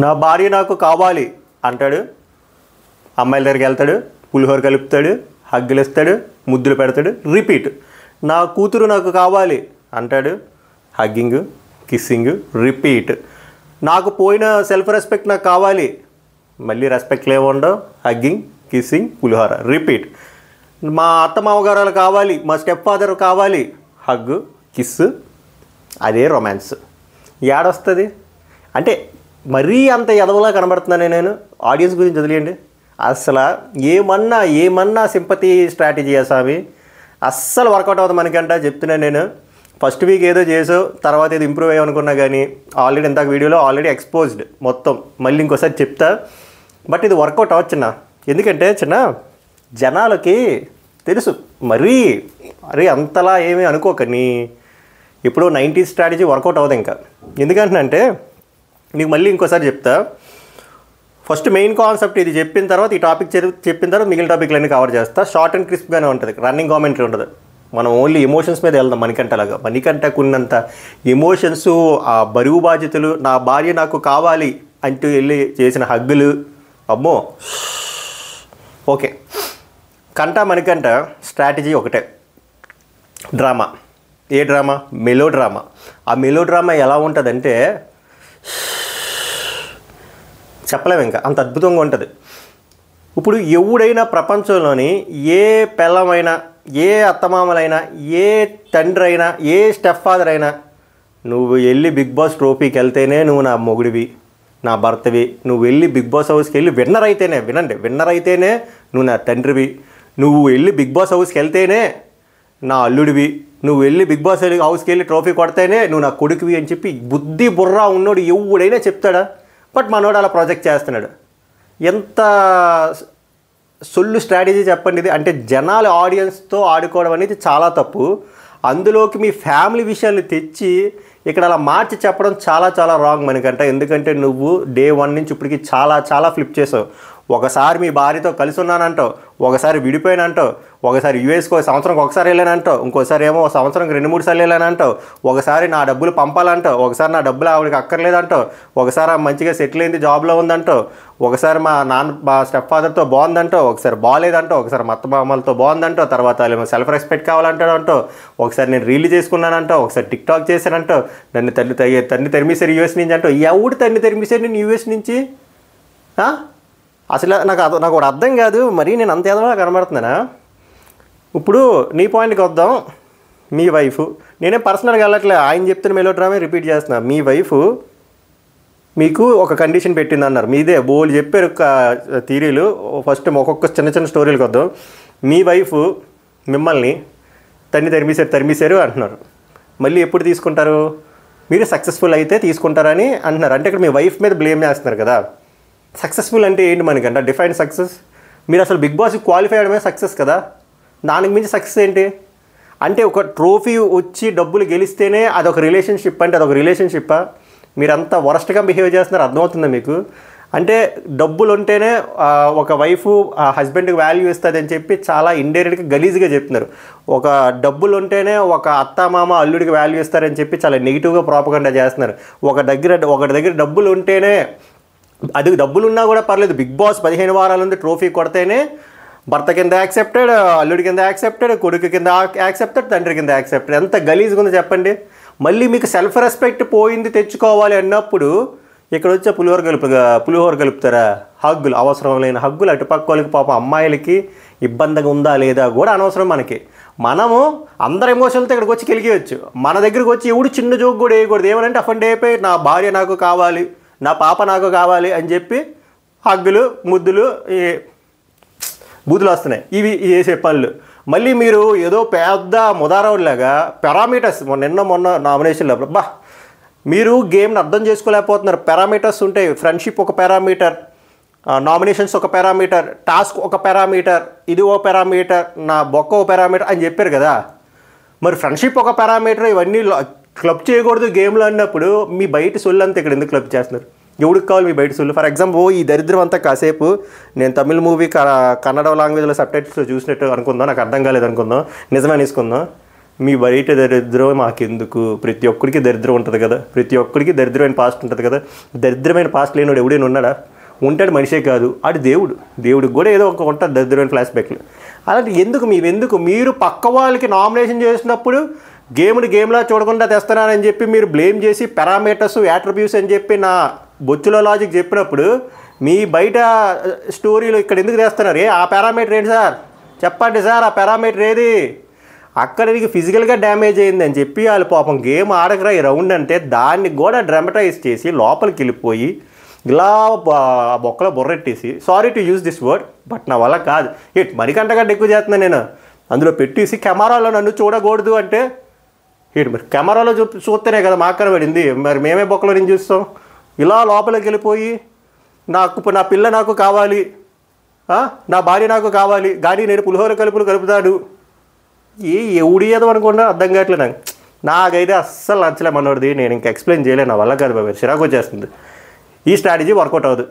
నా భార్య నాకు కావాలి అంటాడు, అమ్మాయిల దగ్గరికి వెళ్తాడు, పులిహోర కలుపుతాడు, హగ్గులు ఇస్తాడు, ముద్దులు పెడతాడు, రిపీట్. నా కూతురు నాకు కావాలి అంటాడు, హగ్గింగ్, కిస్సింగ్, రిపీట్. నాకు పోయిన సెల్ఫ్ రెస్పెక్ట్ నాకు కావాలి, మళ్ళీ రెస్పెక్ట్లు ఏమి ఉండవు, హగ్గింగ్, కిస్సింగ్, పులిహోర, రిపీట్. మా అత్త మామగారు కావాలి, మా స్టెప్ ఫాదర్ కావాలి, హగ్, కిస్, అదే రొమాన్స్. ఏడొస్తుంది అంటే మరీ అంత ఎదవలా కనబడుతున్నానే నేను. ఆడియన్స్ గురించి వదిలేయండి, అసలు ఏమన్నా సింపతి స్ట్రాటజీ స్వామి, అస్సలు వర్కౌట్ అవుతుంది మనకంట. చెప్తున్నాను నేను, ఫస్ట్ వీక్ ఏదో చేసావు, తర్వాత ఏదో ఇంప్రూవ్ అయ్యామనుకున్నా కానీ ఆల్రెడీ ఇంతకు వీడియోలో ఆల్రెడీ ఎక్స్పోజ్డ్ మొత్తం. మళ్ళీ ఇంకోసారి చెప్తా, బట్ ఇది వర్కౌట్ అవ్వచ్చున్నా. ఎందుకంటే జనాలకి తెలుసు, మరీ అంతలా ఏమీ అనుకోకని. ఇప్పుడు 90s స్ట్రాటజీ వర్కౌట్ అవ్వదు ఇంకా. ఎందుకంటే నీకు మళ్ళీ ఇంకోసారి చెప్తా. ఫస్ట్ మెయిన్ కాన్సెప్ట్ ఇది చెప్పిన తర్వాత, ఈ టాపిక్ చెప్పిన తర్వాత మిగిలిన టాపిక్లన్నీ కవర్ చేస్తా. షార్ట్ అండ్ క్రిస్ప్గానే ఉంటుంది, రన్నింగ్ కామెంటరీ ఉండదు. మనం ఓన్లీ ఎమోషన్స్ మీద వెళ్దాం. మణికంఠకున్నంత ఎమోషన్స్, ఆ బరువు బాధ్యతలు, నా భార్య నాకు కావాలి అంటూ వెళ్ళి చేసిన హగ్గులు, అమ్మో. ఓకే, మణికంఠ స్ట్రాటజీ ఒకటే, డ్రామా. ఏ డ్రామా? Melodrama. ఆ మెలో డ్రామా ఎలా ఉంటుందంటే చెప్పలేము, ఇంకా అంత అద్భుతంగా ఉంటుంది. ఇప్పుడు ఎవడైనా ప్రపంచంలోని ఏ పిల్లమైనా, ఏ అత్తమామలైనా, ఏ తండ్రి అయినా, ఏ స్టెప్ ఫాదర్ అయినా, నువ్వు వెళ్ళి బిగ్ బాస్ ట్రోఫీకి వెళ్తేనే నువ్వు నా మొగుడివి, నా భర్తవి. నువ్వు వెళ్ళి బిగ్ బాస్ హౌస్కి వెళ్ళి విన్నర్ అయితేనే, విన్నర్ అయితేనే నువ్వు నా తండ్రివి. నువ్వు వెళ్ళి బిగ్ బాస్ హౌస్కి వెళ్తేనే నా అల్లుడివి. నువ్వు వెళ్ళి బిగ్ బాస్ హౌస్కి వెళ్ళి ట్రోఫీ కొడితేనే నువ్వు నా కొడుకువి అని చెప్పి బుద్ధి బుర్రా ఉన్నోడు ఎవడైనా చెప్తాడా? బట్ మనోడు అలా ప్రాజెక్ట్ చేస్తున్నాడు. ఎంత సొల్లు స్ట్రాటజీ చెప్పండి ఇది. అంటే జనాల ఆడియన్స్తో ఆడుకోవడం అనేది చాలా తప్పు. అందులోకి మీ ఫ్యామిలీ విషయాన్ని తెచ్చి ఇక్కడ అలా మార్చి చెప్పడం చాలా చాలా రాంగ్ మనకంట. ఎందుకంటే నువ్వు డే 1 నుంచి ఇప్పటికి చాలా ఫ్లిప్ చేసావు. ఒకసారి మీ భార్యతో కలిసి ఉన్నానంటావు, ఒకసారి విడిపోయినంటావు, ఒకసారి యూఎస్కి సంవత్సరంకి ఒకసారి వెళ్ళానంటావు, ఇంకోసారి ఏమో సంవత్సరంకి 2-3 సార్లు వెళ్ళానంటావు, ఒకసారి నా డబ్బులు పంపాలంటావు, ఒకసారి నా డబ్బులు ఆవిడకి అక్కర్లేదంటావు, ఒకసారి మంచిగా సెటిల్ అయింది జాబ్లో ఉందంటావు, ఒకసారి మా స్టెప్ ఫాదర్తో బాగుందంటావు, ఒకసారి బాగాలేదంటావు, ఒకసారి మా అత్త మామలతో బాగుందంటావు, తర్వాత సెల్ఫ్ రెస్పెక్ట్ కావాలంటావు, ఒకసారి నేను రీల్ చేసుకున్నానంటావు, ఒకసారి టిక్ టాక్ చేశానంటావు, నన్ను తన్ని తరిమేశారు యూఎస్ నుంచి అంటావు. ఎవడు తన్ని తరిమేశారు నేను యూఎస్ నుంచి? అసలు నాకు ఒకటి అర్థం కాదు. మరి నేను అంత ఎదవలా కనబడుతున్నానా? ఇప్పుడు నీ పాయింట్కి వద్దాం. మీ వైఫ్, నేనే పర్సనల్గా వెళ్ళట్లే, ఆయన చెప్తున్న మెలో డ్రామా రిపీట్ చేస్తున్నా. మీ వైఫ్ మీకు ఒక కండిషన్ పెట్టింది అన్నారు, మీదే బోల్ చెప్పారు థీరీలు. ఫస్ట్ ఒక్కొక్క చిన్న స్టోరీలకు వద్దాం. మీ వైఫ్ మిమ్మల్ని తరిమేశారు అంటున్నారు. మళ్ళీ ఎప్పుడు తీసుకుంటారు? మీరు సక్సెస్ఫుల్ అయితే తీసుకుంటారని అంటున్నారు. అంటే ఇక్కడ మీ వైఫ్ మీద బ్లేమ్ చేస్తున్నారు కదా. సక్సెస్ఫుల్ అంటే ఏంటి మనకంటే? Define success. మీరు అసలు బిగ్ బాస్కి క్వాలిఫై అవ్వడమే సక్సెస్ కదా. దానికి మించి సక్సెస్ ఏంటి? అంటే ఒక ట్రోఫీ వచ్చి డబ్బులు గెలిస్తేనే అదొక రిలేషన్షిప్ అంటే అదొక రిలేషన్షిప్పా? మీరంతా వరస్ట్గా బిహేవ్ చేస్తున్నారు, అర్థమవుతుందా మీకు? అంటే డబ్బులు ఉంటేనే ఒక వైఫ్ హస్బెండ్కి వాల్యూ ఇస్తుంది అని చెప్పి చాలా ఇండైరెక్ట్గా గలీజ్గా చెప్తున్నారు. ఒక డబ్బులు ఉంటేనే ఒక అత్త మామ అల్లుడికి వాల్యూ ఇస్తారని చెప్పి చాలా నెగిటివ్గా ప్రాపగండా చేస్తున్నారు. ఒకటి దగ్గర డబ్బులు ఉంటేనే, అది డబ్బులున్నా కూడా పర్లేదు, బిగ్ బాస్ 15 వారాల నుండి ట్రోఫీ కొడితేనే భర్త కింద యాక్సెప్టెడ్, అల్లుడి కింద యాక్సెప్టెడ్, కొడుకు కింద యాక్సెప్టెడ్, తండ్రి కింద యాక్సెప్టెడ్. ఎంత గలీజ్గా ఉందో చెప్పండి. మళ్ళీ మీకు సెల్ఫ్ రెస్పెక్ట్ పోయింది తెచ్చుకోవాలి అన్నప్పుడు ఇక్కడ వచ్చే పులిహోర కలుపుతారా? హగ్గులు, అవసరం లేని హగ్గులు. అటుపక్క వాళ్ళకి పాపం అమ్మాయిలకి ఇబ్బందిగా ఉందా లేదా కూడా అనవసరం మనకి. మనము అందరు ఎమోషన్లతో ఇక్కడికి వచ్చి కెలిగేయచ్చు. మన దగ్గరికి వచ్చి ఎవడు చిన్న జోక్ కూడా వేయకూడదు. ఏమనంటే అఫండ్ అయిపోయి నా భార్య నాకు కావాలి, నా పాప నాకు కావాలి అని చెప్పి హగ్గులు, ముద్దులు, ఈ బూతులు వస్తున్నాయి. ఇవి చేసే పనులు. మళ్ళీ మీరు ఏదో పెద్ద ముదారవులాగా పారామీటర్స్ మొన్న నామినేషన్లో మీరు గేమ్ని అర్థం చేసుకోలేకపోతున్నారు. పారామీటర్స్ ఉంటాయి. ఫ్రెండ్షిప్ ఒక పారామీటర్, నామినేషన్స్ ఒక పారామీటర్, టాస్క్ ఒక పారామీటర్, ఇది ఓ పారామీటర్, నా బొక్క ఓ పారామీటర్ అని చెప్పారు కదా. మరి ఫ్రెండ్షిప్ ఒక పారామీటర్, ఇవన్నీ క్లబ్ చేయకూడదు గేమ్లో అన్నప్పుడు మీ బయట సొల్లు అంతా ఇక్కడ ఎందుకు క్లబ్ చేస్తున్నారు? ఎవడికి కావాలి మీ బయట సొల్లు? ఫర్ ఎగ్జాంపుల్ ఈ దరిద్రం అంతా కాసేపు నేను తమిళ మూవీ కన్నడ లాంగ్వేజ్లో సబ్టైటిల్స్లో చూసినట్టు అనుకుందాం, నాకు అర్థం కాలేదు అనుకుందాం, నిజమే తీసుకుందాం. మీ బయట దరిద్రం మాకెందుకు, ప్రతి ఒక్కరికి దరిద్రం ఉంటుంది కదా, ప్రతి ఒక్కరికి దరిద్రమైన పాస్ట్ ఉంటుంది కదా. దరిద్రమైన పాస్ట్ లేనివాడు ఎవడైనా ఉన్నాడా? ఉంటాడు, మనిషే కాదు, ఆడు దేవుడికి కూడా ఏదో ఒక ఉంటుంది దరిద్రమైన ఫ్లాష్ బ్యాక్లు. అలాంటి ఎందుకు మీరు పక్క వాళ్ళకి నామినేషన్ చేసినప్పుడు గేమ్లా చూడకుండా తెస్తున్నానని చెప్పి మీరు బ్లేమ్ చేసి పారామీటర్స్ యాట్రిబ్యూట్స్ అని చెప్పి నా బొచ్చులో లాజిక్ చెప్పినప్పుడు మీ బయట స్టోరీలు ఇక్కడ ఎందుకు తెస్తున్నారు? ఆ పారామీటర్ ఏంటి సార్, చెప్పండి సార్, ఆ పారామీటర్ ఏది? అక్కడ నీకు ఫిజికల్గా డ్యామేజ్ అయిందని చెప్పి వాళ్ళు పాపం గేమ్ ఆడకరా ఈ రౌండ్ అంటే దాన్ని కూడా డ్రామటైజ్ చేసి లోపలికి వెళ్ళిపోయి ఇలా బొక్కలో బొర్రెట్టేసి, sorry to use this word but నా వల్ల కాదు, మరికంటగడ్డ ఎక్కువ చేస్తున్నాను నేను, అందులో పెట్టేసి కెమెరాలో నన్ను చూడకూడదు అంటే మరి కెమెరాలో చూస్తేనే కదా మాకు కనబడింది, మరి మేమే బొక్కలో నేను చూస్తాం. ఇలా లోపలికి వెళ్ళిపోయి నా పిల్ల నాకు కావాలి, నా భార్య నాకు కావాలి, కానీ నేను పులిహోర కలుపుతాడు. ఎవడి ఏదో అనుకున్నా అర్థం కావట్లేదు నాకైతే అస్సలు నచ్చలే మనోడిది. నేను ఇంకా ఎక్స్ప్లెయిన్ చేయలేను, నా వల్ల కాదు బాబు, చిరాకు వచ్చేస్తుంది. ఈ స్ట్రాటజీ వర్కౌట్ అవ్వదు,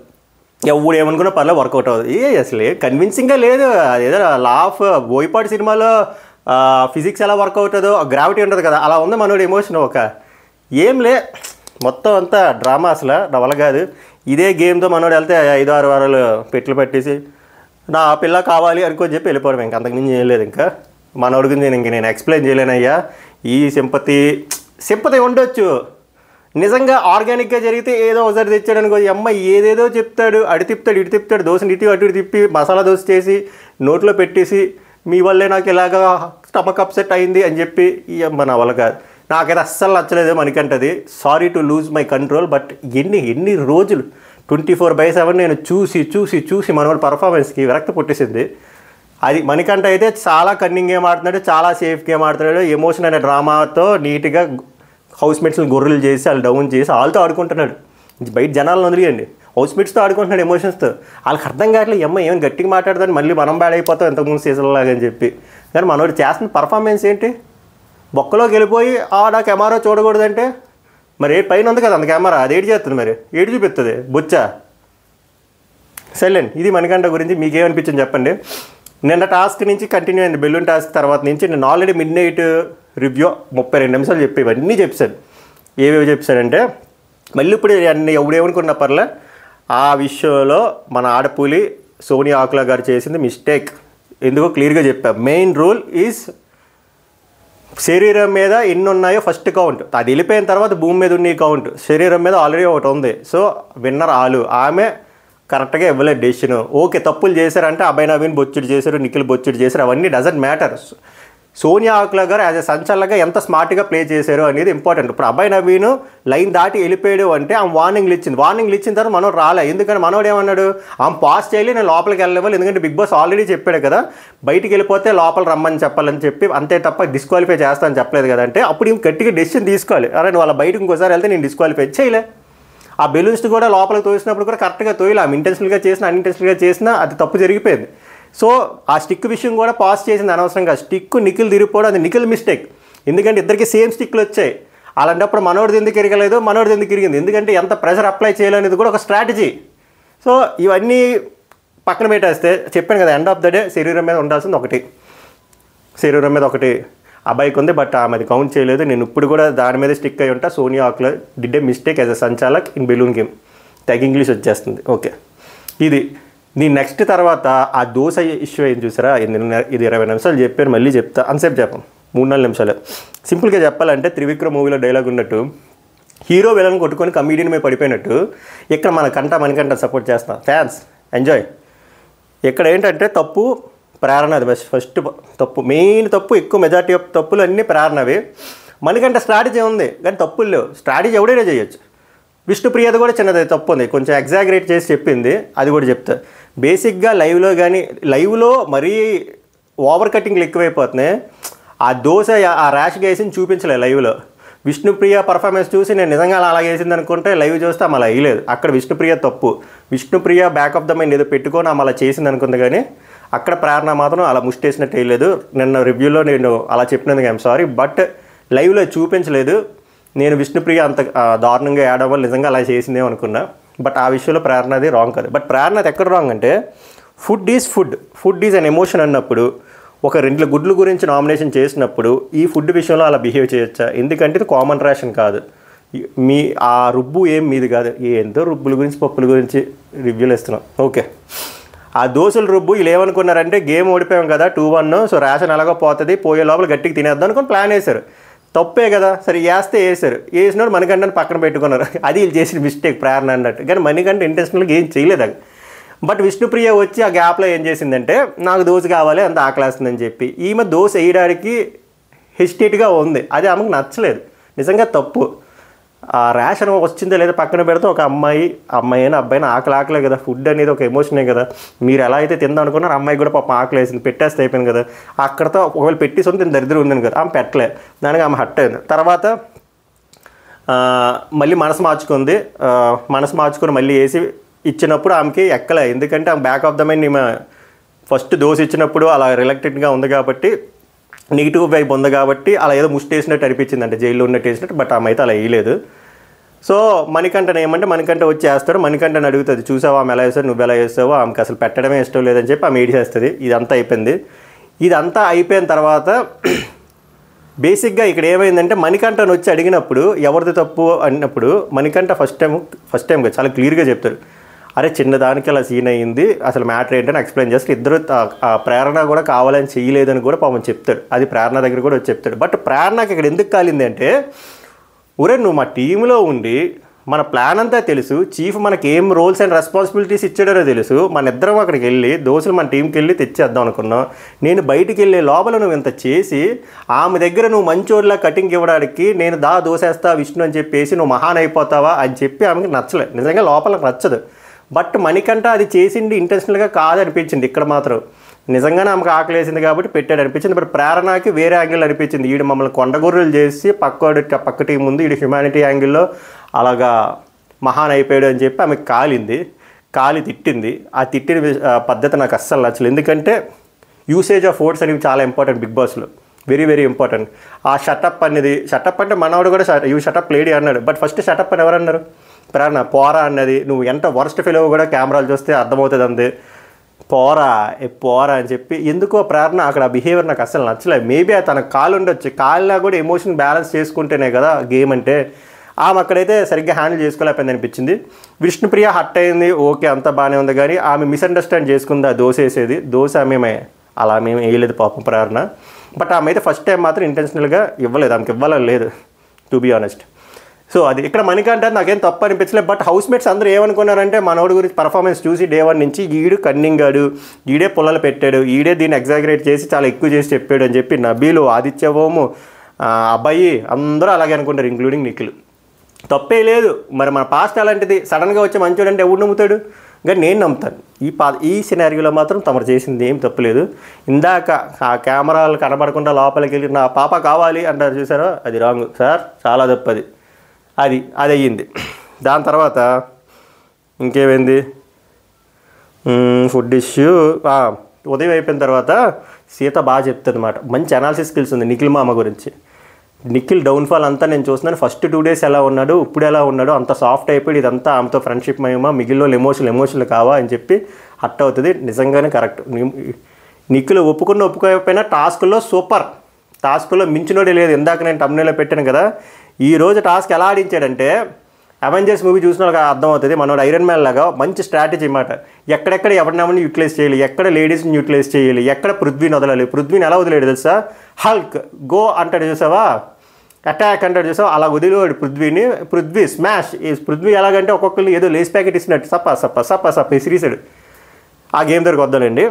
ఎవడు ఏమనుకున్నా పర్లేదు వర్కౌట్ అవ్వదు. అసలు కన్విన్సింగ్గా లేదు. అదేదో లా ఆఫ్ బోయపాటి సినిమాలో ఫిజిక్స్ ఎలా వర్క్ అవుతుందో గ్రావిటీ ఉంటుంది కదా, అలా ఉంది మనోడు ఎమోషన్. ఏం లే, మొత్తం అంతా డ్రామా, అసలు నా వల్ల కాదు. ఇదే గేమ్తో మనోడు వెళ్తే 5-6 వారాలు పెట్లు పెట్టేసి నా పిల్ల కావాలి అనుకొని చెప్పి వెళ్ళిపోవడం, ఇంకా అంతకుమించి ఏం లేదు. ఇంకా మనోడి గురించి నేను ఎక్స్ప్లెయిన్ చేయలేనయ్యా. ఈ సింపతి ఉండొచ్చు, నిజంగా ఆర్గానిక్గా జరిగితే ఏదో ఒకసారి తెచ్చాడు అనుకో, అమ్మాయి ఏదేదో చెప్తాడు, అడి తిప్పుతాడు ఇటు తిప్పుతాడు, దోశని అటు తిప్పి మసాలా దోశ చేసి నోట్లో పెట్టేసి మీ వల్లే నాకు ఇలాగా స్టమక్ అప్సెట్ అయింది అని చెప్పి ఈ అమ్మ నా వల్ల కాదు. నాకైతే అస్సలు నచ్చలేదు మనకంటది. Sorry to lose my control. But ఎన్ని రోజులు 24/7 నేను చూసి మనోడి పర్ఫార్మెన్స్కి విరక్తి పుట్టేసింది. అది మణికంఠ అయితే చాలా కన్నింగ్ గేమ్ ఆడుతున్నాడు, చాలా సేఫ్ గేమ్ ఆడుతున్నాడు. ఎమోషన్ అనే డ్రామాతో నీట్గా హౌస్మేట్స్ని గొర్రెలు చేసి వాళ్ళు డౌన్ చేసి వాళ్ళతో ఆడుకుంటున్నాడు. బయట జనాలను వదిలేయండి, హౌస్మేట్స్తో ఆడుకుంటున్నాడు ఎమోషన్స్తో. వాళ్ళకి అర్థం కావట్లేదు, ఏమైనా గట్టిగా మాట్లాడదని మళ్ళీ మనం బ్యాడ్ అయిపోతాం ఇంతకుముందు సీజన్లాగా అని చెప్పి. కానీ మనోడు చేస్తున్న పర్ఫార్మెన్స్ ఏంటి? బొక్కలోకి వెళ్ళిపోయి నా కెమెరా చూడకూడదంటే మరి పైన ఉంది కదా అంత కెమెరా, అది ఏడు చేస్తుంది, మరి ఏడు చూపిస్తుంది బొచ్చా. సైలెంట్. ఇది మణికంఠ గురించి మీకేమనిపించింది చెప్పండి. నిన్న టాస్క్ నుంచి కంటిన్యూ అయింది, బెలూన్ టాస్క్ తర్వాత నుంచి నేను ఆల్రెడీ మిడ్ నైట్ రివ్యూ 32 నిమిషాలు చెప్పి ఇవన్నీ చెప్పాను. ఏవేవి చెప్పానంటే మళ్ళీ ఇప్పుడు అన్ని ఎవడేమనుకున్న పర్లే, ఆ విషయంలో మన ఆడపూలి సోనియా ఆకులా గారు చేసింది మిస్టేక్. ఎందుకో క్లియర్గా చెప్పా. మెయిన్ రూల్ ఈజ్ శరీరం మీద ఎన్ని ఉన్నాయో ఫస్ట్ కౌంట్, అది వెళ్ళిపోయిన తర్వాత భూమి మీద ఉన్న కౌంట్. శరీరం మీద ఆల్రెడీ ఒకటి ఉంది, సో విన్నర్ ఆమె కరెక్ట్గా ఇవ్వలేదు డెసిషన్. ఓకే తప్పులు చేశారంటే అభయ్ నవీన్ బొచ్చుడు చేశారు, నిఖిల్ బొచ్చుడు చేశారు, అవన్నీ డజంట్ మ్యాటర్. సోనియా ఆకులా గారు యాజ్ ఎ సంచలనగా ఎంత స్మార్ట్గా ప్లే చేశారు అనేది ఇంపార్టెంట్. ఇప్పుడు అభయ్ నవీన్ లైన్ దాటి వెళ్ళిపోయాడు అంటే ఆమె వార్నింగ్లు ఇచ్చిన తర్వాత మనోడు రాలే. ఎందుకంటే మనోడు ఏమన్నాడు, ఆమె పాస్ చేయాలి, నేను లోపలికి వెళ్ళవాలి, ఎందుకంటే బిగ్ బాస్ ఆల్రెడీ చెప్పాడు కదా బయటికి వెళ్ళిపోతే లోపల రమ్మని చెప్పాలని చెప్పి, అంతే తప్ప డిస్క్వాలిఫై చేస్తానని చెప్పలేదు కదా. అంటే అప్పుడు ఇంక గట్టిగా డెసిషన్ తీసుకోవాలి. అరే నువ్వు వాళ్ళ బయటకు ఇంకోసారి వెళ్తే నేను డిస్క్వాలిఫై చేయలే. ఆ బెలూన్స్ కూడా లోపలికి తోసినప్పుడు కూడా కరెక్ట్గా తోయలే. ఆమె ఇంటెన్షనల్గా చేసినా అన్ఇంటెన్షనల్గా చేసినా అది తప్పు జరిగిపోయింది. సో ఆ స్టిక్ విషయం కూడా పాస్ చేసింది అనవసరంగా. స్టిక్ నిఖిల్ తిరిగిపోవడం అది నిఖిల్ మిస్టేక్, ఎందుకంటే ఇద్దరికి సేమ్ స్టిక్లు వచ్చాయి. అలాంటప్పుడు మనోడిది ఎందుకు ఇరగలేదు, మనోడిది ఎందుకు ఇరిగింది, ఎందుకంటే ఎంత ప్రెషర్ అప్లై చేయాలనేది కూడా ఒక స్ట్రాటజీ. సో ఇవన్నీ పక్కన పెట్టేస్తే చెప్పాను కదా, ఎండ్ ఆఫ్ ద డే శరీరం మీద ఉండాల్సింది ఒకటి అబ్బాయికి ఉంది, బట్ ఆమెది కౌంట్ చేయలేదు. నేను ఇప్పుడు కూడా దాని మీద స్టిక్ అయి ఉంటా. Sonia Akula did a mistake as a sanchalak in balloon game. తెగ ఇంగ్లీష్ వచ్చేస్తుంది. ఓకే, ఇది నీ నెక్స్ట్ తర్వాత ఆ దోశ ఇష్యూ ఏం చూసారా, ఇది 20 నిమిషాలు చెప్పారు, మళ్ళీ చెప్తా. అంతసేపు చెప్పాం, 3-4 నిమిషాలు. సింపుల్గా చెప్పాలంటే త్రివిక్రమ్ మూవీలో డైలాగ్ ఉన్నట్టు, హీరో విలన్ కొట్టుకొని కమీడియన్ మీద పడిపోయినట్టు ఇక్కడ మణికంఠ సపోర్ట్ చేస్తాం. Fans enjoy. ఇక్కడ ఏంటంటే తప్పు ప్రేరణ, అది ఫస్ట్ తప్పు, మెయిన్ తప్పు. ఎక్కువ మెజార్టీ ఆఫ్ తప్పులు అన్నీ ప్రేరణవి. మణికంఠ స్ట్రాటజీ ఉంది కానీ తప్పులు లేవు. స్ట్రాటజీ ఎవడైనా చేయొచ్చు. విష్ణుప్రియది కూడా చిన్నది తప్పు ఉంది, కొంచెం ఎగ్జాగరేట్ చేసి చెప్పింది, అది కూడా చెప్తా. బేసిక్గా లైవ్లో మరీ ఓవర్ కటింగ్లు ఎక్కువైపోతున్నాయి. ఆ దోశ ఆ ర్యాష్గా వేసింది చూపించలే లైవ్లో. విష్ణుప్రియ పర్ఫార్మెన్స్ చూసి నేను నిజంగా అలా వేసింది అనుకుంటే లైవ్ చూస్తే ఆమె అలా వేయలేదు. అక్కడ విష్ణుప్రియ తప్పు. Vishnupriya back of the mind ఏదో పెట్టుకొని ఆమె అలా చేసింది అనుకుంది, కానీ అక్కడ ప్రేరణ మాత్రం అలా ముష్టేసినట్టు వేయలేదు. నిన్న రివ్యూలో నేను అలా చెప్పినందుకు ఐఎమ్ సారీ, బట్ లైవ్లో చూపించలేదు. నేను విష్ణుప్రియ అంత దారుణంగా ఏడవ వల్ల నిజంగా అలా చేసిందేమో అనుకున్నా, బట్ ఆ విషయంలో ప్రేరణది రాంగ్ కాదు. బట్ ప్రేరణది ఎక్కడ రాంగ్ అంటే, ఫుడ్ ఈజ్ అన్ ఎమోషన్ అన్నప్పుడు ఒక 2 గుడ్ల గురించి నామినేషన్ చేసినప్పుడు ఈ ఫుడ్ విషయంలో అలా బిహేవ్ చేయొచ్చా? ఎందుకంటే ఇది కామన్ రేషన్ కాదు, మీ ఆ రుబ్బు ఏం మీది కాదు, ఏందో రుబ్బుల గురించి పప్పుల గురించి రివ్యూలు ఇస్తున్నాం. ఓకే, ఆ దోశల రుబ్బు వీళ్ళు ఏమనుకున్నారంటే గేమ్ ఓడిపోయాం కదా 2-1, సో రేషన్ ఎలాగో పోతుంది, పోయే లోపల గట్టికి తినేద్దాం అనుకుని ప్లాన్ వేశారు. తప్పే కదా, సరే వేస్తే వేసారు, వేసినాడు మణికంఠని పక్కన పెట్టుకున్నారు. అది వీళ్ళు చేసిన మిస్టేక్ ప్రేరణ అన్నట్టు. కానీ మణికంఠ ఇంటెన్షనల్గా ఏం చేయలేదు అది. బట్ విష్ణుప్రియ వచ్చి ఆ గ్యాప్లో ఏం చేసిందంటే నాకు దోశ కావాలి అంత ఆకలేస్తుందని చెప్పి ఈమె దోశ వేయడానికి హెసిటేట్గా ఉంది. అది ఆమెకు నచ్చలేదు, నిజంగా తప్పు. ఆ రేషన్ వచ్చిందో లేదో పక్కన పెడితే ఒక అమ్మాయి అయినా అబ్బాయినా ఆకలే కదా, ఫుడ్ అనేది ఒక ఎమోషనే కదా. మీరు ఎలా అయితే తిందాం అనుకున్నారు, అమ్మాయి కూడా పాపం ఆకలి వేసింది, పెట్టేస్తే అయిపోయింది కదా. అక్కడతో ఒకవేళ పెట్టేసి ఉంది దరిద్రం ఉందని కదా, ఆమె పెట్టలే, దానికి ఆమె హట్ అయింది. తర్వాత మళ్ళీ మనసు మార్చుకొని మళ్ళీ వేసి ఇచ్చినప్పుడు ఆమెకి ఎక్కలే, ఎందుకంటే ఆమె బ్యాక్ ఆఫ్ ద మైండ్ ఈమె ఫస్ట్ దోశ ఇచ్చినప్పుడు అలా రిలక్టెంట్గా ఉంది కాబట్టి, నెగిటివ్ వైబ్ ఉంది కాబట్టి అలా ఏదో ముష్టి వేసినట్టు అనిపించింది, అంటే జైల్లో ఉన్నట్టు వేసినట్టు. బట్ ఆమె అయితే అలా వేయలేదు. సో మణికంఠని ఏమంటే మణికంఠ వచ్చి వేస్తాడు, మణికంఠని అడుగుతుంది చూసావా ఆమె ఎలా వేస్తావు, నువ్వు ఎలా వేస్తావో, ఆమెకు అసలు పెట్టడమే ఇష్టం లేదని చెప్పి ఆమె ఏడిచేస్తుంది. ఇదంతా అయిపోయింది. ఇదంతా అయిపోయిన తర్వాత బేసిక్గా ఇక్కడ ఏమైందంటే మణికంఠని వచ్చి అడిగినప్పుడు ఎవరిది తప్పు అన్నప్పుడు మణికంఠ ఫస్ట్ టైం చాలా క్లియర్గా చెప్తాడు, అరే చిన్నదానికి అలా సీన్ అయ్యింది, అసలు మ్యాటర్ ఏంటని ఎక్స్ప్లెయిన్ చేస్తే ఇద్దరు ప్రేరణ కూడా కావాలని చేయలేదని కూడా పాపం చెప్తాడు. అది ప్రేరణ దగ్గర కూడా వచ్చి చెప్తాడు. బట్ ప్రేరణకి ఇక్కడ ఎందుకు కాలింది అంటే, ఒరే నువ్వు మా టీంలో ఉండి మన ప్లాన్ అంతా తెలుసు, చీఫ్ మనకి ఏం రోల్స్ అండ్ రెస్పాన్సిబిలిటీస్ ఇచ్చాడో తెలుసు, మన ఇద్దరం అక్కడికి వెళ్ళి దోశలు మన టీంకి వెళ్ళి తెచ్చేద్దాం అనుకున్నాం. నేను బయటికి వెళ్ళే లోపల నువ్వు ఇంత చేసి ఆమె దగ్గర నువ్వు మంచోళ్ళ కటింగ్ ఇవ్వడానికి నేను దోసేస్తా విష్ణు అని చెప్పేసి నువ్వు మహాన్ అయిపోతావా అని చెప్పి ఆమెకి నచ్చలేదు, నిజంగా లోపల నచ్చదు. బట్ మణికంఠ అది చేసింది ఇంటెన్షనల్గా కాదనిపించింది. ఇక్కడ మాత్రం నిజంగానే ఆమెకు ఆకలి వేసింది కాబట్టి పెట్టాడు అనిపించింది. బట్ ప్రేరణకి వేరే యాంగిల్ అనిపించింది, ఈడు మమ్మల్ని కొండగొర్రెలు చేసి పక్క టీం ముందు ఈడు హ్యుమానిటీ యాంగిల్లో అలాగా మహాన్ అయిపోయాడు అని చెప్పి ఆమెకు కాలి తిట్టింది. ఆ తిట్టిన పద్ధతి నాకు అస్సలు నచ్చలేదు. ఎందుకంటే యూసేజ్ ఆఫ్ వర్డ్స్ అనేవి చాలా ఇంపార్టెంట్ బిగ్ బాస్లో, వెరీ వెరీ ఇంపార్టెంట్. ఆ షటప్ అంటే మనవాడు కూడా యూ షటప్ లేడీ అన్నాడు. బట్ ఫస్ట్ షటప్ అని ఎవరు అన్నారు? ప్రేరణ. పోరా అన్నది, నువ్వు ఎంత వర్స్ట్ ఫెలో కూడా కెమెరాలు చూస్తే అర్థమవుతుంది అంది. పోరా అని చెప్పి ఎందుకో ప్రేరణ అక్కడ బిహేవియర్ నాకు అస్సలు నచ్చలేదు. మేబీ తన కాలు ఉండొచ్చు, కాళ్ళ కూడా ఎమోషన్ బ్యాలెన్స్ చేసుకుంటేనే కదా గేమ్ అంటే. ఆమె అక్కడైతే సరిగ్గా హ్యాండిల్ చేసుకోలేకపోయింది అనిపించింది. విష్ణుప్రియ హట్ అయింది, ఓకే అంతా బాగానే ఉంది. కానీ ఆమె మిస్అండర్స్టాండ్ చేసుకుంది ఆ దోశ వేసేది. దోశ అలా మేము వేయలేదు పాపం ప్రేరణ. బట్ ఆమె అయితే ఫస్ట్ టైం మాత్రం ఇంటెన్షనల్గా ఇవ్వలేదు, ఆమెకి ఇవ్వాలని లేదు టు బీ ఆనెస్ట్. సో అది ఇక్కడ మణికంఠ నాకేం తప్పు అనిపించలేదు. బట్ హౌస్ మేట్స్ అందరూ ఏమనుకున్నారంటే మనోడి గురించి పర్ఫార్మెన్స్ చూసి డే 1 నుంచి ఈడు కన్నింగాడు, ఈడే పుల్లలు పెట్టాడు, ఈడే దీన్ని ఎగ్జాగరేట్ చేసి చాలా ఎక్కువ చేసి చెప్పాడు అని చెప్పి నబీలు, ఆదిత్య ఓము, అబ్బాయి అందరూ అలాగే అనుకుంటారు, ఇంక్లూడింగ్ నిఖిల్. తప్పే లేదు. మరి మన పాస్ట్ అలాంటిది, సడన్గా వచ్చి మంచోడు అంటే ఎవడు నమ్ముతాడు? కానీ నేను నమ్ముతాను. ఈ సినారియోలో మాత్రం తమరు చేసింది ఏం తప్పులేదు. ఇందాక ఆ కెమెరాలు కనబడకుండా లోపలికి వెళ్ళి నా పాప కావాలి అంటారు చూసారో, అది రాంగ్ సార్, చాలా తప్పు అది అయ్యింది. దాని తర్వాత ఇంకేమైంది, ఫుడ్ ఇష్యూ ఉదయం అయిపోయిన తర్వాత సీత బాగా చెప్తుంది అన్నమాట. మంచి అనాలిసిస్ స్కిల్స్ ఉంది నిఖిల్ మామ గురించి. నిఖిల్ డౌన్ఫాల్ అంతా నేను చూస్తున్నాను. ఫస్ట్ 2 days ఎలా ఉన్నాడు, ఇప్పుడు ఎలా ఉన్నాడు, అంత సాఫ్ట్ అయిపోయి ఇదంతా ఆమెతో ఫ్రెండ్షిప్ మహిమ, మిగిలిన ఎమోషనల్ కావా అని చెప్పి హట్ అవుతుంది. నిజంగానే కరెక్ట్. నిఖిల్ ఒప్పుకోకపోయినా టాస్క్లో మించినోడే లేదు. ఇందాక నేను తమ్నెల్లో పెట్టాను కదా, ఈరోజు టాస్క్ ఎలా ఆడించాడంటే అవెంజర్స్ మూవీ చూసిన వాళ్ళకి అర్థమవుతుంది. మనోడు ఐరన్ మ్యాన్ లాగా మంచి స్ట్రాటజీ అన్నమాట. ఎక్కడెక్కడ ఎవరినెవరిని యూటిలైజ్ చేయాలి, ఎక్కడ లేడీస్ని యూటిలైజ్ చేయాలి, ఎక్కడ పృథ్వీని వదలాలి. పృథ్వీని ఎలా వదిలేడు తెలుసా? హల్క్ గో అంటాడు చూసావా, అటాక్ అంటాడు చూసావా, అలా వదిలేవాడు పృథ్వీ స్మాష్. పృథ్వీ ఎలాగంటే ఒక్కొక్కరిని ఏదో లేస్ ప్యాకెట్ ఇచ్చినట్టు సప్ప ఇసిరీసాడు. ఆ గేమ్ దగ్గరకు వద్దాలండి.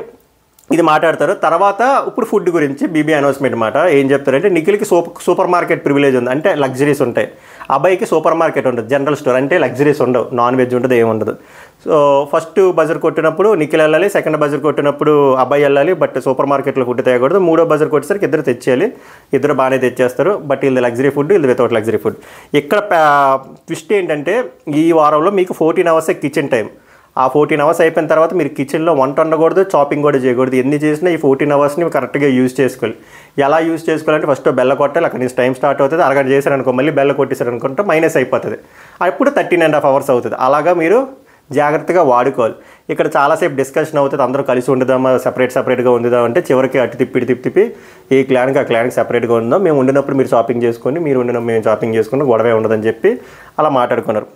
ఇది మాట్లాడతారు. తర్వాత ఇప్పుడు ఫుడ్ గురించి బీబీ అనౌన్స్మెంట్ మాట ఏం చెప్తారంటే, నిఖిల్కి సూపర్ మార్కెట్ ప్రివిలేజ్ ఉంది, అంటే లగ్జరీస్ ఉంటాయి. అబ్బాయికి సూపర్ మార్కెట్ ఉంటుంది, జనరల్ స్టోర్, అంటే లగ్జరీస్ ఉండవు, నాన్ వెజ్ ఉంటుంది, ఏముండదు. సో ఫస్ట్ బజర్ కొట్టినప్పుడు నిఖిల్ వెళ్ళాలి, సెకండ్ బజర్ కొట్టినప్పుడు అబ్బాయి వెళ్ళాలి. బట్ సూపర్ మార్కెట్లో ఫుడ్ తేయకూడదు. 3వ బజర్ కొట్టేసరికి ఇద్దరు తెచ్చేయాలి. ఇద్దరు బాగానే తెచ్చేస్తారు. బట్ ఇది లగ్జరీ ఫుడ్, ఇది వితౌట్ లగ్జరీ ఫుడ్. ఇక్కడ ట్విస్ట్ ఏంటంటే, ఈ వారంలో మీకు 14 hours కిచెన్ టైం. ఆ 14 hours అయిపోయిన తర్వాత మీరు కిచెన్లో వంట వండకూడదు, చాపింగ్ కూడా చేయకూడదు. ఎన్ని చేసినా ఈ 14 hours కరెక్ట్గా యూజ్ చేసుకోవాలి. ఎలా యూజ్ చేసుకోవాలంటే ఫస్ట్ బెల్ల కొట్టాలి, అక్కడ నుంచి టైం స్టార్ట్ అవుతుంది. అరగంట చేశారనుకో, మళ్ళీ బెల్ల కొట్టేశారనుకుంటే మైనస్ అయిపోతుంది. అప్పుడు 13.5 hours అవుతుంది. అలాగా మీరు జాగ్రత్తగా వాడుకోవాలి. ఇక్కడ చాలాసేపు డిస్కషన్ అవుతుంది, అందరూ కలిసి ఉండుదామా సపరేట్గా ఉండుదాం అంటే చివరికి అటు తిప్పి ఈ క్లాన్కి ఆ క్లాన్కి సపరేట్గా ఉందాం, మేము ఉండినప్పుడు మీరు షాపింగ్ చేసుకొని, మీరు ఉండినప్పుడు మేము షాపింగ్ చేసుకుని గొడవే ఉండదని చెప్పి అలా మాట్లాడుకున్నారు.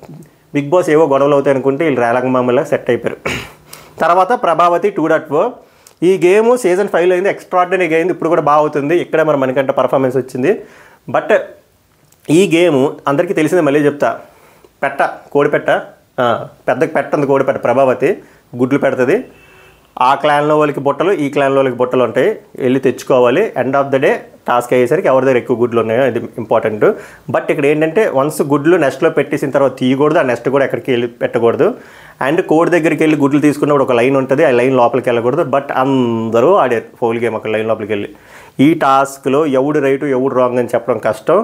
బిగ్ బాస్ ఏవో గొడవలు అవుతాయి అనుకుంటే వీళ్ళు రేలంగమామలా సెట్ అయిపోయారు. తర్వాత ప్రభావతి 2.0 ఈ గేమ్ సీజన్ 5లో అయింది, ఎక్స్ట్రాడినరీగా అయింది, ఇప్పుడు కూడా బాగా అవుతుంది. ఇక్కడే మరి మనకంటే పర్ఫార్మెన్స్ వచ్చింది. బట్ ఈ గేమ్ అందరికీ తెలిసిందే, మళ్ళీ చెప్తా, కోడిపెట్ట పెద్దకి పెట్టంది, కోడిపెట్ట ప్రభావతి గుడ్లు పెడుతుంది. ఆ క్లాన్లో వాళ్ళకి బుట్టలు, ఈ క్లాన్లో వాళ్ళకి బుట్టలు ఉంటాయి, వెళ్ళి తెచ్చుకోవాలి. End of the day task అయ్యేసరికి ఎవరి దగ్గర ఎక్కువ గుడ్లు ఉన్నాయో ఇది ఇంపార్టెంట్. బట్ ఇక్కడ ఏంటంటే వన్స్ గుడ్లు నెస్ట్లో పెట్టేసిన తర్వాత తీయకూడదు, ఆ నెస్ట్ కూడా ఎక్కడికి వెళ్ళి పెట్టకూడదు. అండ్ కోడి దగ్గరికి వెళ్ళి గుడ్లు తీసుకున్నప్పుడు ఒక లైన్ ఉంటుంది, ఆ లైన్ లోపలికి వెళ్ళకూడదు. బట్ అందరూ ఆడారు ఫౌల్ గేమ్ అక్కడ లైన్ లోపలికి వెళ్ళి. ఈ టాస్క్లో ఎవడు రైటు ఎవడు రాంగ్ అని చెప్పడం కష్టం.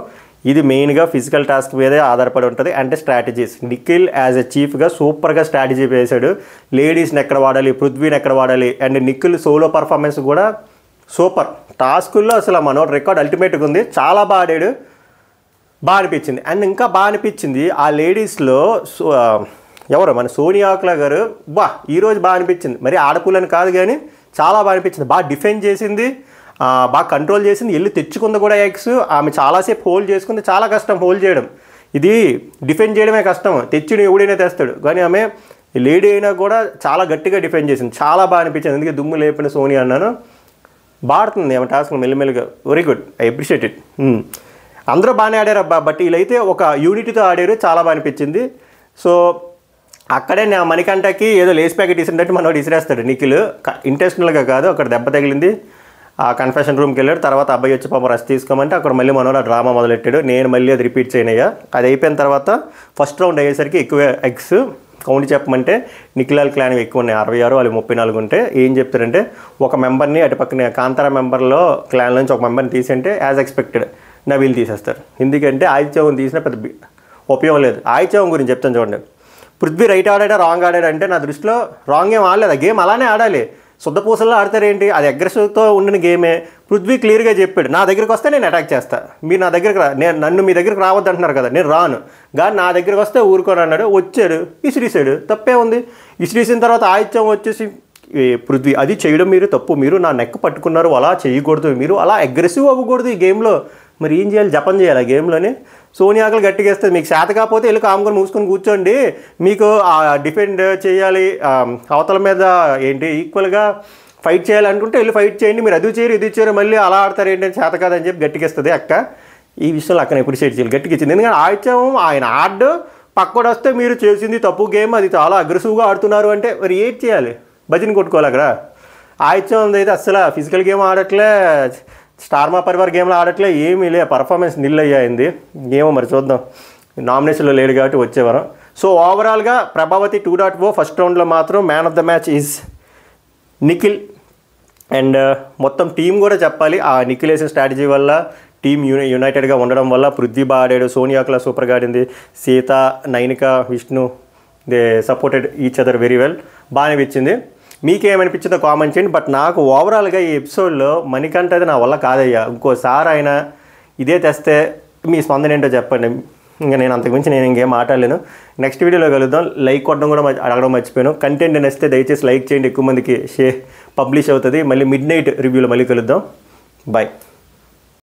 ఇది మెయిన్గా ఫిజికల్ టాస్క్ మీదే ఆధారపడి ఉంటుంది. అంటే స్ట్రాటజీస్. నిఖిల్ యాజ్ ఎ చీఫ్గా సూపర్గా స్ట్రాటజీ వేశాడు. లేడీస్ని ఎక్కడ వాడాలి, పృథ్వీని ఎక్కడ వాడాలి, అండ్ నిఖిల్ సోలో పర్ఫార్మెన్స్ కూడా సూపర్. టాస్కుల్లో అసలు మనోడు రికార్డ్ అల్టిమేట్గా ఉంది, చాలా బాగా ఆడాడు, బాగా అనిపించింది. అండ్ ఇంకా బాగా అనిపించింది ఆ లేడీస్లో ఎవరు మన సోనియా ఆకుల గారు, ఈరోజు బాగా అనిపించింది. మరి ఆడపులని కాదు కానీ చాలా బాగా అనిపించింది. బాగా డిఫెండ్ చేసింది, బాగా కంట్రోల్ చేసింది, వెళ్ళి తెచ్చుకుంది కూడా ఎగ్స్. ఆమె చాలాసేపు హోల్డ్ చేసుకుంది, చాలా కష్టం హోల్డ్ చేయడం. ఇది డిఫెండ్ చేయడమే కష్టం, తెచ్చిన ఎవడైనా తెస్తాడు. కానీ ఆమె లేడీ అయినా కూడా చాలా గట్టిగా డిఫెండ్ చేసింది, చాలా బాగా అనిపించింది. అందుకే దుమ్ము లేపిన సోనియా అన్నాను. బాడుతుంది ఆమె టాస్క్ మెల్లిమెల్లిగా. Very good, I appreciate it. అందరూ బాగానే ఆడారు అబ్బా, బట్ వీళ్ళైతే ఒక యూనిటీతో ఆడారు, చాలా బాగా అనిపించింది. సో అక్కడే నా మణికంఠకి ఏదో లేస్ ప్యాకెట్ ఇసినట్టు మనోడు ఇసిరేస్తాడు నిఖిల్, ఇంటెన్షనల్గా కాదు. అక్కడ దెబ్బ తగిలింది, ఆ కన్ఫెషన్ రూమ్కి వెళ్ళాడు. తర్వాత అబ్బాయి వచ్చి పాపం రెస్ట్ తీసుకోమంటే అక్కడ మళ్ళీ మనోడు ఆ డ్రామా మొదలెట్టాడు. నేను మళ్ళీ అది రిపీట్ చేయనయ్యా. అది అయిపోయిన తర్వాత ఫస్ట్ రౌండ్ అయ్యేసరికి ఎక్కువ ఎగ్స్ కౌంట్ చెప్పమంటే నిఖిలాల్ క్లాన్ ఎక్కువ ఉన్నాయి, 66, వాళ్ళు 34 ఉంటే ఏం చెప్తారంటే ఒక మెంబర్ని అటు పక్కన కాంతారా మెంబర్లో క్లాన్ నుంచి ఒక మెంబర్ని తీసంటే యాజ్ ఎక్స్పెక్టెడ్ నవీల్ తీసేస్తారు. ఎందుకంటే ఆదిత్యవం తీసిన పెద్ద ఉపయోగం లేదు. ఆదిత్యవం గురించి చెప్తాను చూడండి. పృథ్వీ రైట్ ఆడాడా రాంగ్ ఆడాడంటే నా దృష్టిలో రాంగ్ ఏం ఆడలేదు. ఆ గేమ్ అలానే ఆడాలి, శుద్ధపూసల్లో ఆడతారేంటి, అది అగ్రెసివ్తో ఉండిన గేమే. పృథ్వీ క్లియర్గా చెప్పాడు, నా దగ్గరికి వస్తే నేను అటాక్ చేస్తాను, మీరు నా దగ్గరికి నన్ను మీ దగ్గరికి రావద్దు అంటున్నారు కదా, నేను రాను, కానీ నా దగ్గరికి వస్తే ఊరుకోని అన్నాడు. వచ్చాడు, ఇసిరిసాడు, తప్పే ఉంది. ఇసిరిసిన తర్వాత ఆదిత్యం వచ్చేసి పృథ్వీ అది చేయడం మీరు తప్పు, మీరు నా నెక్ పట్టుకున్నారు, అలా చేయకూడదు, మీరు అలా అగ్రెసివ్ అవ్వకూడదు ఈ గేమ్లో. మరి ఏం చేయాలి, జపం చేయాలి ఆ గేమ్లోనే. సోనియాకులు గట్టిగా వేస్తుంది, మీకు చేత కాకపోతే వెళ్ళి కాముకొని మూసుకొని కూర్చోండి, మీకు డిఫెండ్ చేయాలి, అవతల మీద ఏంటి ఈక్వల్గా ఫైట్ చేయాలనుకుంటే వెళ్ళి ఫైట్ చేయండి, మీరు అది చేయరు ఇది చేయరు, మళ్ళీ అలా ఆడతారు ఏంటంటే చేత కాదని చెప్పి గట్టికిస్తుంది అక్క. ఈ విషయంలో అక్కని అప్రిషియేట్ చేయాలి, గట్టికి ఇచ్చింది. ఎందుకంటే ఆడిత్యం ఆయన ఆడు పక్కడు వస్తే మీరు చేసింది తప్పు గేమ్, అది చాలా అగ్రెసివ్గా ఆడుతున్నారు అంటే మరి ఏం చేయాలి, భజన కొట్టుకోవాలి అక్కడ. ఆదిత్యం అయితే అసలు ఫిజికల్ గేమ్ ఆడట్లే, స్టార్ మా పరివార్ గేమ్లో ఆడట్లే, ఏమీ లే, పర్ఫార్మెన్స్ నిల్ అయ్యింది. ఏమో మరి చూద్దాం, నామినేషన్లో లేడు కాబట్టి వచ్చేవారం. సో ఓవరాల్గా ప్రభావతి 2.0 ఫస్ట్ రౌండ్లో మాత్రం man of the match is Nikhil. And మొత్తం టీం కూడా చెప్పాలి, ఆ నిఖిల్ వేసిన స్ట్రాటజీ వల్ల టీం యునైటెడ్గా ఉండడం వల్ల పృథ్వీ బాగా ఆడాడు, సోనియాకుల సూపర్గా ఆడింది, Sita, Nainika, Vishnu they supported each other very well, బాగా అనిపించింది. మీకేమనిపించిందో కామెంట్ చేయండి. బట్ నాకు ఓవరాల్గా ఈ ఎపిసోడ్లో మణికంఠ అది నా వల్ల కాదయ్యా, ఇంకోసారి ఆయన ఇదే తెస్తే మీ స్పందన ఏంటో చెప్పండి. ఇంకా నేను అంతకుమించి నేను ఇంకేం మాట్లాడలేను. నెక్స్ట్ వీడియోలో కలుద్దాం. లైక్ కొట్టడం కూడా అడగడం మర్చిపోయాను. కంటెంట్ నచ్చితే దయచేసి లైక్ చేయండి, ఎక్కువ మందికి పబ్లిష్ అవుతుంది. మళ్ళీ మిడ్ నైట్ రివ్యూలో మళ్ళీ కలుద్దాం. బాయ్.